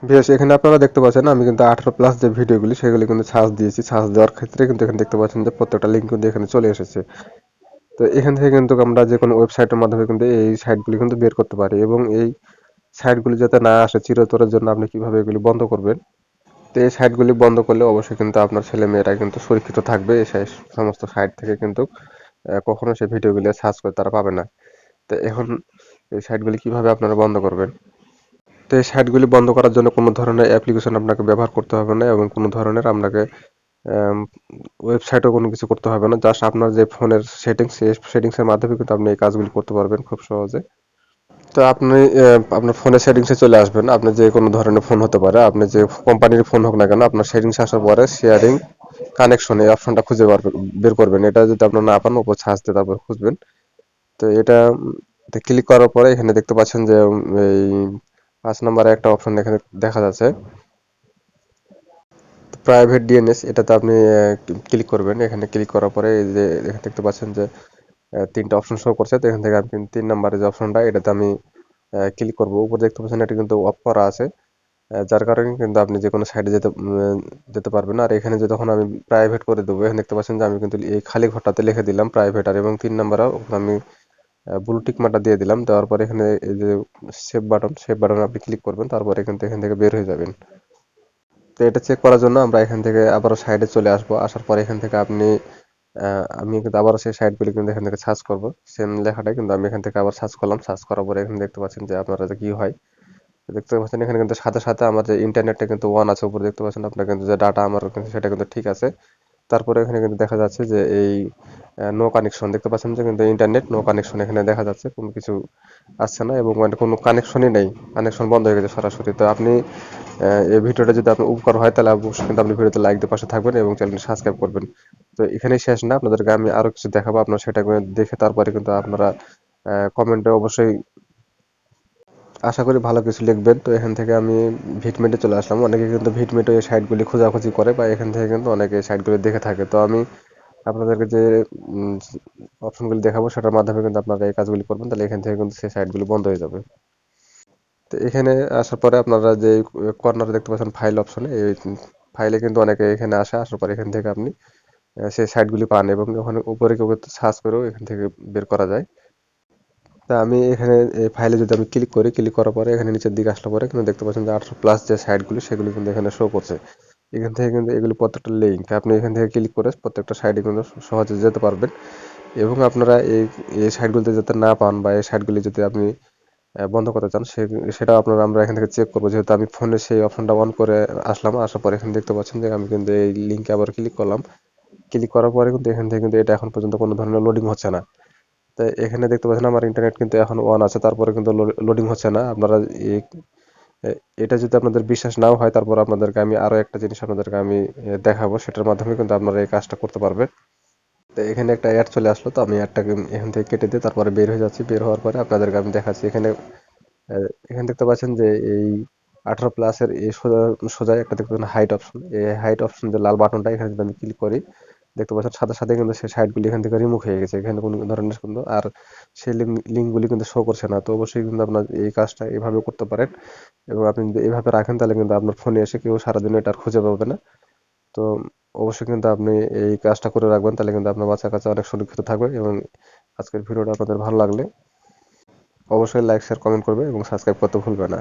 বেশ, এখানে আপনারা দেখতে পাচ্ছেন আমি কিন্তু 18+ যে ভিডিওগুলি সেগুলি কিন্তু সার্চ দিয়েছি। সার্চ দেওয়ার ক্ষেত্রে কিন্তু এখানে দেখতে পাচ্ছেন যে প্রত্যেকটা লিঙ্ক কিন্তু এখানে চলে এসেছে। তো এখান থেকে কিন্তু আমরা যে কোনো ওয়েবসাইটের মাধ্যমে কিন্তু এই সাইটগুলি কিন্তু বের করতে পারি, এবং এই সাইটগুলি যাতে না আসে চিরতরের জন্য আপনি কিভাবে এগুলি বন্ধ করবেন। তো এই সাইটগুলি বন্ধ করলে অবশ্যই কিন্তু আপনার ছেলে মেয়েরা কিন্তু সুরক্ষিত থাকবে। এই সমস্ত সাইট থেকে কিন্তু কখনো সেই ভিডিওগুলি সার্চ করে তারা পাবে না। তো এখন এই সাইটগুলি কিভাবে আপনারা বন্ধ করবেন। তো এই সাইটগুলি বন্ধ করার জন্য কোনো ধরনের অ্যাপ্লিকেশন আপনাকে ব্যবহার করতে হবে না, এবং কোনো ধরনের আপনাকে ওয়েবসাইটও কোনো কিছু করতে হবে না। জাস্ট আপনার যে ফোনের সেটিংস, সেই সেটিংসের মাধ্যমে কিন্তু আপনি এই কাজগুলি করতে পারবেন খুব সহজে। তো আপনি আপনার ফোনের সেটিংসে চলে আসবেন। আপনার যে কোনো ধরনের ফোন হতে পারে, আপনি যে কোম্পানির ফোন হোক না কেন, আপনার সেটিংসে আসার পরে শেয়ারিং কানেকশন এই অপশনটা খুঁজে বের করবেন। এটা যদি আপনার না পান, উপর সার্চ দিয়ে তারপর খুঁজবেন। তো এটা ক্লিক করার পরে এখানে দেখতে পাচ্ছেন যে এই 5 নম্বরে একটা অপশন এখানে দেখা যাচ্ছে, প্রাইভেট ডিএনএস। এটাতে আপনি ক্লিক করবেন। এখানে ক্লিক করার পরে এই যে এখানে দেখতে পাচ্ছেন যে তিনটা অপশন শো করছে। তো এখান থেকে আপনি 3 নম্বরে যে অপশনটা, এটাতে আমি ক্লিক করব। উপর দেখতে পাচ্ছেন এটা কিন্তু অফ করা আছে, যার কারণে কিন্তু আপনি যে কোনো সাইডে যেতে পারবেন না। আর এখানে যে তখন আমি প্রাইভেট করে দেবো, এখানে দেখতে পাচ্ছেন যে আমি কিন্তু এই খালি ঘরটাতে লিখে দিলাম প্রাইভেট, আর এবং 3 নম্বরে আমি ব্লু টিক মার্কটা দিয়ে দিলাম। দেওয়ার পরে এখানে এই যে সেভ বাটন আপনি ক্লিক করবেন, তারপরে কিন্তু এখান থেকে বের হয়ে যাবেন। তো এটা চেক করার জন্য আমরা এখান থেকে আবারও সাইডে চলে আসবো। আসার পরে এখান থেকে আমি কিন্তু আবারও সেই সাইটগুলি কিন্তু এখান থেকে সার্চ করব। সেম লেখাটাই কিন্তু আমি এখান থেকে আবার সার্চ করলাম। সার্চ করার পরে এখানে দেখতে পাচ্ছেন যে আপনারা যে কি হয়, দেখতে পাচ্ছেন এখানে কিন্তু সাথে সাথে আমার যে ইন্টারনেটটা কিন্তু অন আছে। উপরে দেখতে পাচ্ছেন আপনার কিন্তু যে ডাটা আমার কিন্তু সেটা কিন্তু ঠিক আছে। তারপরে এখানে কিন্তু দেখা যাচ্ছে যে এই নো কানেকশন, দেখতে পাচ্ছেন যে কিন্তু ইন্টারনেট নো কানেকশন এখানে দেখা যাচ্ছে, কোনো কিছু আসছে না, এবং মানে কোনো কানেকশনই নেই, কানেকশন বন্ধ হয়ে গেছে সরাসরি। তো আপনি এই ভিডিওটা যদি আপনার উপকার হয়, তাহলে অবশ্যই কিন্তু আপনি ভিডিওতে লাইক দিয়ে পাশে থাকবেন এবং চ্যানেলটি সাবস্ক্রাইব করবেন। তো এখানেই শেষ না, আপনাদেরকে আমি আরো কিছু দেখাবো। আপনারা সেটা দেখে তারপরে কিন্তু আপনারা কমেন্টে অবশ্যই আশা করি ভালো কিছু লিখবেন। তো এখান থেকে আমি ভিটমেটে চলে আসলাম। অনেকে কিন্তু ভিটমেটে এই সাইটগুলি খোঁজাখুঁজি করে, বা এখান থেকে কিন্তু অনেকে এই সাইটগুলি দেখে থাকে। তো আমি আপনাদেরকে যে অপশনগুলি দেখাবো সেটার মাধ্যমে কিন্তু আপনারা এই কাজগুলি করবেন, তাহলে এখান থেকে কিন্তু সেই সাইটগুলি বন্ধ হয়ে যাবে। তো এখানে আসার পরে আপনারা যে কর্নারে দেখতে পাচ্ছেন ফাইল অপশনে, এই ফাইলে কিন্তু অনেকে এখানে আসার পরে এখান থেকে আপনি সেই সাইটগুলি পান, এবং ওখানে উপরে কেউ সার্চ করেও এখান থেকে বের করা যায়। তা আমি এখানে এই ফাইলে যদি আমি ক্লিক করি, ক্লিক করার পরে এখানে নিচের দিকে আসলে পরে কিন্তু দেখতে পাচ্ছেন যে 18+ যে সাইটগুলি সেগুলি কিন্তু এখানে শো করছে। এখান থেকে কিন্তু এগুলি প্রত্যেকটা লিঙ্ক, আপনি এখান থেকে ক্লিক করে প্রত্যেকটা সাইটে কিন্তু সহজে যেতে পারবেন। এবং আপনারা এই সাইটগুলিতে যাতে না পান, বা এই সাইটগুলি যদি আপনি বন্ধ করতে চান, সেটাও আমরা এখান থেকে চেক করবো। যেহেতু আমি ফোনে সেই অপশনটা অন করে আসলাম, আসার পরে এখানে দেখতে পাচ্ছেন যে আমি কিন্তু এই লিঙ্কে আবার ক্লিক করলাম। ক্লিক করার পরে কিন্তু এখান থেকে কিন্তু এটা এখন পর্যন্ত কোনো ধরনের লোডিং হচ্ছে না। তো এখানে দেখতে পাচ্ছেন আমার ইন্টারনেট কিন্তু এখন অন আছে, তারপরে কিন্তু লোডিং হচ্ছে না। আপনারা এটা যদি আপনাদের বিশ্বাস নাও হয়, তারপর আপনাদেরকে আমি আরো একটা জিনিস আপনাদেরকে আমি দেখাবো, সেটার মাধ্যমে কিন্তু আপনারা এই কাজটা করতে পারবেন। তো এখানে একটা অ্যাড চলে আসলো, তো আমি অ্যাডটাকে এখান থেকে কেটে দিয়ে তারপরে বের হয়ে যাচ্ছি। বের হওয়ার পরে আপনাদেরকে আমি দেখাচ্ছি। এখানে দেখতে পাচ্ছেন যে এই 18+ এর এই সোজা সোজা একটা দেখতে পাচ্ছেন হাইট অপশন। এই হাইট অপশন যে লাল বাটনটা, এখানে যদি আমি ক্লিক করি, দেখতে পাচ্ছেন সাথে সাথে কিন্তু সেই সাইটগুলি এখান থেকে রিমুভ হয়ে গেছে। এখানে কোনো ধরনের কিন্তু আর সেই লিঙ্কগুলি কিন্তু শো করছে না। তো অবশ্যই কিন্তু আপনার এই কাজটা এভাবে করতে পারেন, এবং আপনি যদি এইভাবে রাখেন, তাহলে কিন্তু আপনার ফোনে এসে কেউ সারাদিন এটা আর খুঁজে পাবে না। তো অবশ্যই কিন্তু আপনি এই কাজটা করে রাখবেন, তাহলে কিন্তু আপনার বাচ্চা কাচ্চা অনেক সুরক্ষিত থাকবে। এবং আজকের ভিডিওটা আপনাদের ভালো লাগলে অবশ্যই লাইক শেয়ার কমেন্ট করবে এবং সাবস্ক্রাইব করতে ভুলবে না।